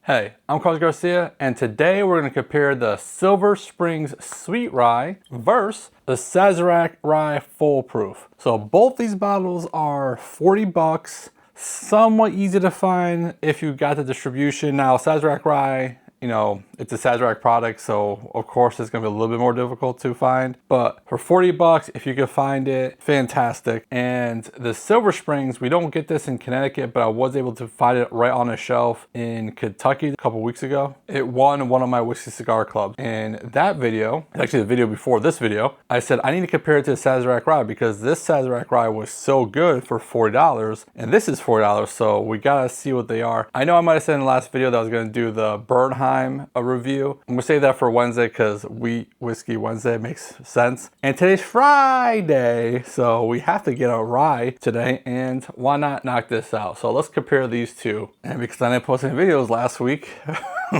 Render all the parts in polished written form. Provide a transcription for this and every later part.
Hey, I'm Carlos Garcia, and today we're going to compare the Silver Springs Sweet Rye versus the Sazerac Rye Full Proof. So both these bottles are 40 bucks, somewhat easy to find if you got the distribution. Now, Sazerac Rye, you know, it's a Sazerac product, so of course it's gonna be a little bit more difficult to find. But for 40 bucks, if you can find it, fantastic. And the Silver Springs, we don't get this in Connecticut, but I was able to find it right on a shelf in Kentucky a couple weeks ago. It won one of my whiskey cigar clubs. And that video, actually the video before this video, I said I need to compare it to the Sazerac Rye because this Sazerac Rye was so good for $40, and this is $40, so we gotta see what they are. I know I might have said in the last video that I was gonna do the Bernheim a review. I'm gonna save that for Wednesday because Whiskey Wednesday makes sense. And today's Friday, so we have to get a rye today, and why not knock this out? So let's compare these two. And because I didn't post any videos last week,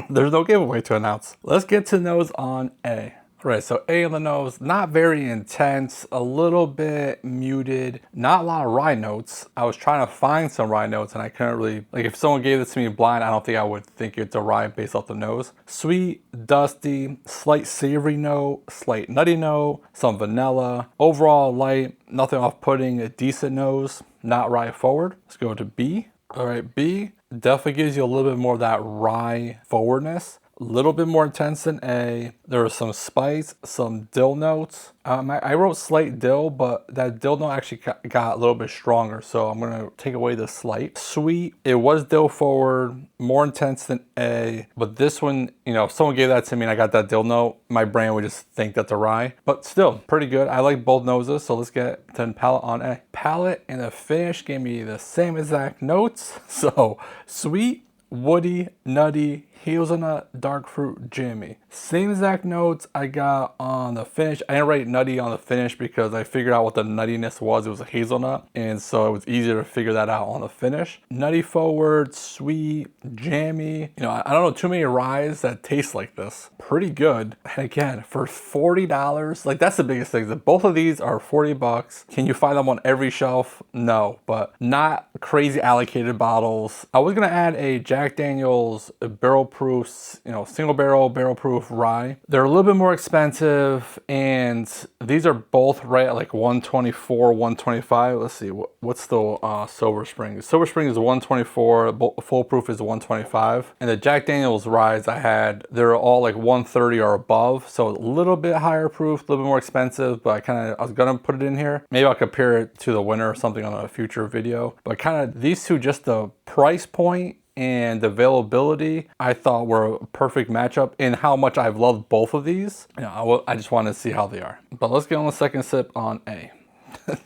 there's no giveaway to announce. Let's get to nose on A. All right, so A on the nose, not very intense, a little bit muted, not a lot of rye notes. I was trying to find some rye notes and I couldn't really, like if someone gave this to me blind, I don't think I would think it's a rye based off the nose. Sweet, dusty, slight savory note, slight nutty note, some vanilla. Overall light, nothing off-putting, a decent nose, not rye forward. Let's go to B. All right, B definitely gives you a little bit more of that rye forwardness. A little bit more intense than A. There was some spice, some dill notes. I wrote slight dill, but that dill note actually got a little bit stronger, so I'm gonna take away the slight. Sweet, it was dill forward, more intense than A, but this one, you know, if someone gave that to me and I got that dill note, my brain would just think that's a rye, but still pretty good. I like both noses, so let's get to palate on A. Palate and the finish gave me the same exact notes, so sweet, woody, nutty, hazelnut, dark fruit, jammy. Same exact notes I got on the finish. I didn't write nutty on the finish because I figured out what the nuttiness was. It was a hazelnut, and so it was easier to figure that out on the finish. Nutty forward, sweet, jammy. You know, I don't know too many ryes that taste like this. Pretty good. And again, for $40, like that's the biggest thing. That both of these are 40 bucks. Can you find them on every shelf? No, but not crazy allocated bottles. I was gonna add a Jack Daniel's barrel proof, you know, single barrel proof rye. They're a little bit more expensive, and these are both right at like 124, 125. Let's see, what's the Silver Springs? Silver Springs is 124, Full Proof is 125. And the Jack Daniel's ryes I had, they're all like 130 or above, so a little bit higher proof, a little bit more expensive, but I was gonna put it in here. Maybe I'll compare it to the winner or something on a future video. But kind of these two, just the price point and availability, I thought were a perfect matchup. In how much I've loved both of these, you know, I just wanted to see how they are. But let's get on the second sip on A.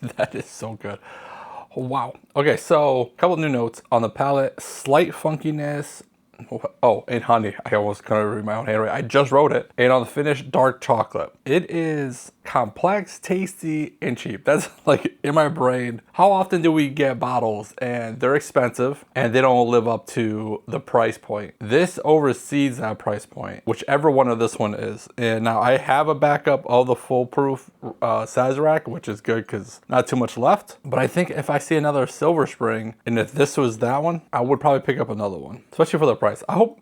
That is so good. Wow. Okay, so a couple new notes on the palate. Slight funkiness. Oh, and honey. I almost couldn't read my own handwriting. I just wrote it. And on the finish, dark chocolate. It is complex, tasty, and cheap. That's like in my brain. How often do we get bottles and they're expensive and they don't live up to the price point? This oversees that price point, whichever one of this one is. And now I have a backup of the Full Proof Sazerac, which is good because not too much left. But I think if I see another Silver Spring, and if this was that one, I would probably pick up another one, especially for the price. I hope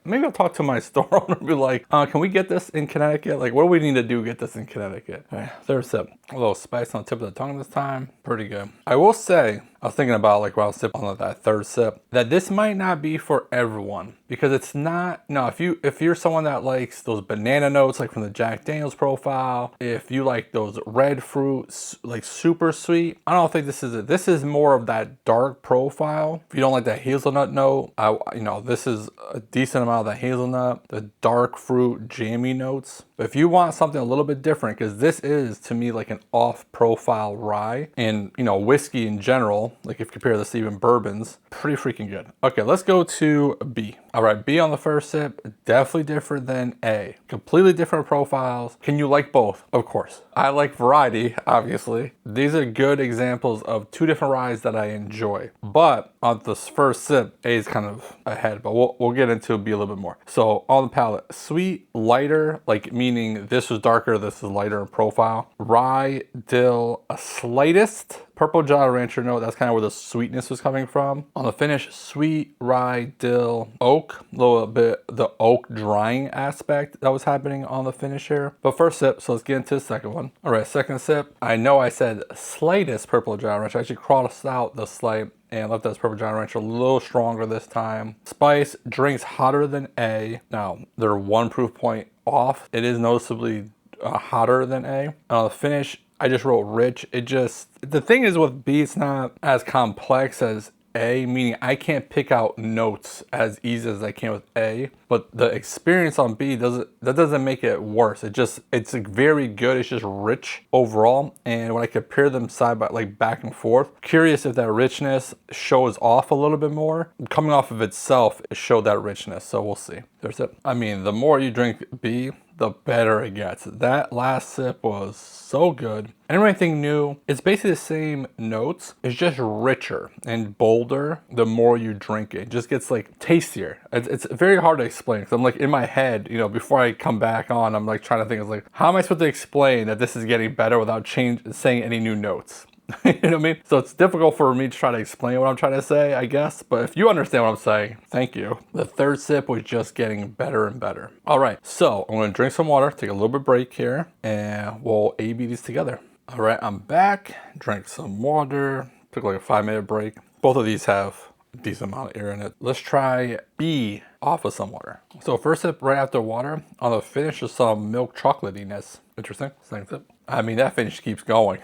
maybe I'll talk to my store owner and be like, can we get this in Connecticut? Like, what do we need to do to get this in Connecticut? All right, third sip. A little spice on the tip of the tongue this time. Pretty good. I will say, I was thinking about like while I was sipping on that third sip, that this might not be for everyone because it's not, no, if you're someone that likes those banana notes, like from the Jack Daniel's profile, if you like those red fruits, like super sweet, I don't think this is it. This is more of that dark profile. If you don't like that hazelnut note, you know, this is a decent amount of the hazelnut, the dark fruit, jammy notes. But if you want something a little bit different, because this is to me like an off-profile rye, and you know, whiskey in general, like if you compare this to even bourbons, pretty freaking good. Okay, let's go to B. All right, B on the first sip, definitely different than A. Completely different profiles. Can you like both? Of course. I like variety, obviously. These are good examples of two different ryes that I enjoy. But on this first sip, A is kind of ahead, but we'll get into B a little bit more. So on the palate, sweet, lighter, like meaning this was darker, this is lighter in profile. Rye, dill, a slightest purple Jolly Rancher note. That's kind of where the sweetness was coming from. On the finish, sweet rye, dill, oak, a little bit the oak drying aspect that was happening on the finish here. But first sip, so let's get into the second one. All right, second sip. I know I said slightest purple Jolly Rancher. I actually crossed out the slight and left that purple Jolly Rancher a little stronger this time. Spice drinks hotter than A. Now, they're 1 proof point off. It is noticeably hotter than A. On the finish, I just wrote rich. The thing is with B, it's not as complex as A, meaning I can't pick out notes as easy as I can with A, but the experience on B doesn't make it worse. It's very good. It's just rich overall. And when I compare them side by like back and forth, curious if that richness shows off a little bit more. Coming off of itself, it showed that richness. So we'll see. There's it. I mean, the more you drink B, the better it gets. That last sip was so good. Anything new, it's basically the same notes. It's just richer and bolder the more you drink it. It just gets like tastier. It's very hard to explain because I'm like in my head, you know, before I come back on, I'm like trying to think of like, how am I supposed to explain that this is getting better without saying any new notes? You know what I mean? So it's difficult for me to try to explain what I'm trying to say, I guess. But if you understand what I'm saying, thank you. The third sip was just getting better and better. All right, so I'm gonna drink some water, take a little bit break here, and we'll A/B these together. All right, I'm back, drank some water, took like a 5-minute break. Both of these have a decent amount of air in it. Let's try B off with some water. So first sip right after water, on the finish is some milk chocolatiness. Interesting, second sip. I mean, that finish keeps going.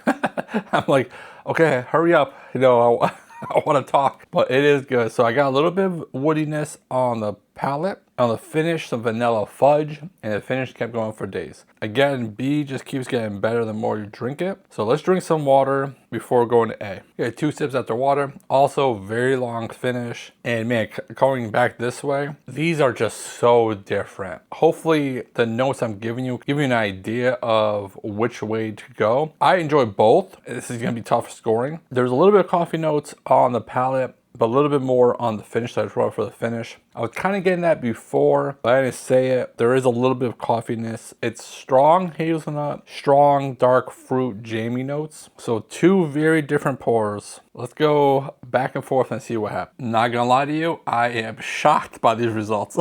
I'm like, okay, hurry up. You know, I want to talk, but it is good. So I got a little bit of woodiness on the palate. On the finish, some vanilla fudge, and the finish kept going for days. Again, B just keeps getting better the more you drink it. So let's drink some water before going to A. Okay, 2 sips after water. Also very long finish. And man, going back this way, these are just so different. Hopefully the notes I'm giving you give you an idea of which way to go. I enjoy both. This is gonna be tough scoring. There's a little bit of coffee notes on the palate, but a little bit more on the finish. So I just wrote for the finish. I was kind of getting that before, but I didn't say it. There is a little bit of coffeeness. It's strong hazelnut, strong dark fruit jammy notes. So 2 very different pours. Let's go back and forth and see what happens. Not gonna lie to you, I am shocked by these results.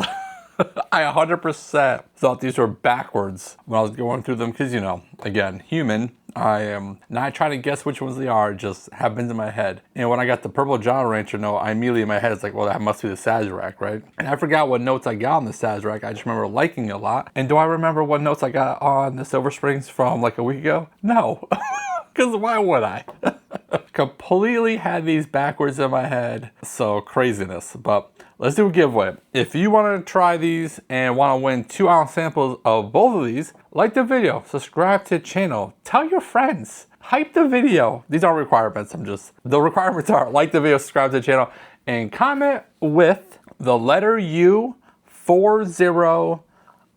I 100% thought these were backwards when I was going through them because, you know, again, human. I am not trying to guess which ones they are, it just happens in my head. And when I got the purple Jolly Rancher note, I immediately in my head, it's like, well, that must be the Sazerac, right? And I forgot what notes I got on the Sazerac. I just remember liking it a lot. And do I remember what notes I got on the Silver Springs from like a week ago? No, because why would I? Completely had these backwards in my head. So craziness, but let's do a giveaway. If you want to try these and want to win 2-ounce samples of both of these, like the video, subscribe to the channel, tell your friends, hype the video. These aren't requirements, the requirements are like the video, subscribe to the channel, and comment with the letter U 40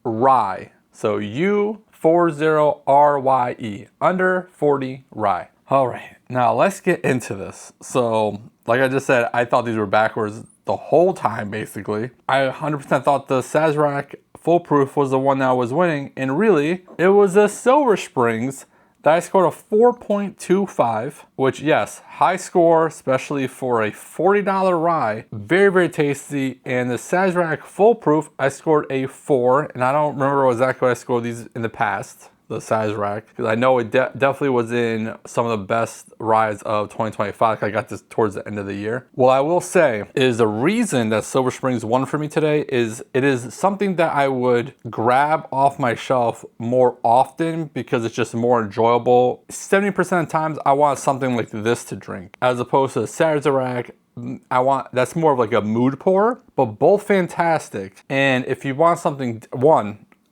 Rye. So U40 RYE, under 40 Rye. All right, now let's get into this. So like I just said, I thought these were backwards the whole time, basically. I 100% thought the Sazerac Full Proof was the one that was winning, and really, it was a Silver Springs that I scored a 4.25, which, yes, high score, especially for a $40 rye. Very, very tasty. And the Sazerac Full Proof, I scored a 4, and I don't remember exactly what I scored these in the past, the Sazerac, because I know it definitely was in some of the best ryes of 2025. I got this towards the end of the year. What I will say is the reason that Silver Springs won for me today is it is something that I would grab off my shelf more often because it's just more enjoyable. 70% of the times I want something like this to drink as opposed to Sazerac. That's more of like a mood pour, but both fantastic. And if you want something,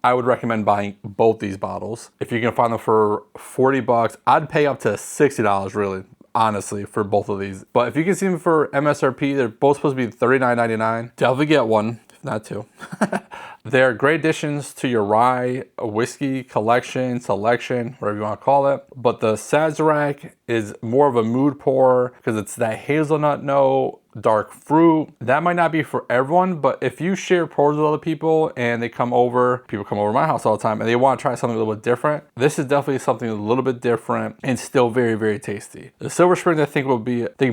I would recommend buying both these bottles. If you can find them for 40 bucks, I'd pay up to $60 really, honestly, for both of these. But if you can see them for MSRP, they're both supposed to be $39.99. Definitely get one, if not 2. They're great additions to your rye whiskey collection, selection, whatever you want to call it. But the Sazerac is more of a mood pour because it's that hazelnut note, dark fruit. That might not be for everyone, but if you share pours with other people and they come over, people come over to my house all the time and they want to try something a little bit different, this is definitely something a little bit different and still very, very tasty. The Silver Springs, I think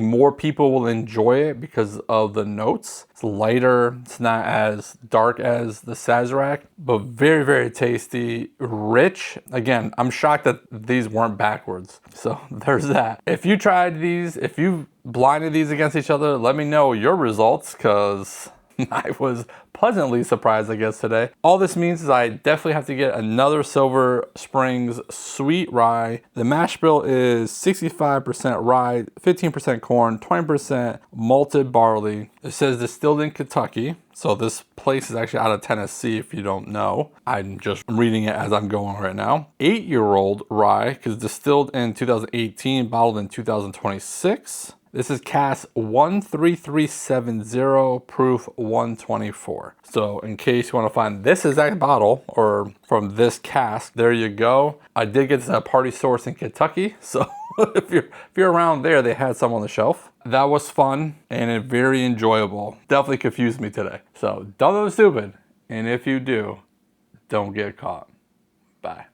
more people will enjoy it because of the notes. It's lighter, it's not as dark as the Sazerac, but very, very tasty, rich. Again, I'm shocked that these weren't backwards. So there's that. If you tried these, if you blinded these against each other, let me know your results, because I was pleasantly surprised, I guess, today. All this means is I definitely have to get another Silver Springs Sweet Rye. The mash bill is 65% rye, 15% corn, 20% malted barley. It says distilled in Kentucky. So this place is actually out of Tennessee, if you don't know. I'm just reading it as I'm going right now. 8-year-old rye, because distilled in 2018, bottled in 2026. This is cask 13370, proof 124. So in case you want to find this exact bottle or from this cask, there you go. I did get this at a party source in Kentucky, so if you're around there, they had some on the shelf. That was fun and very enjoyable. Definitely confused me today. So don't do stupid, and if you do, don't get caught. Bye.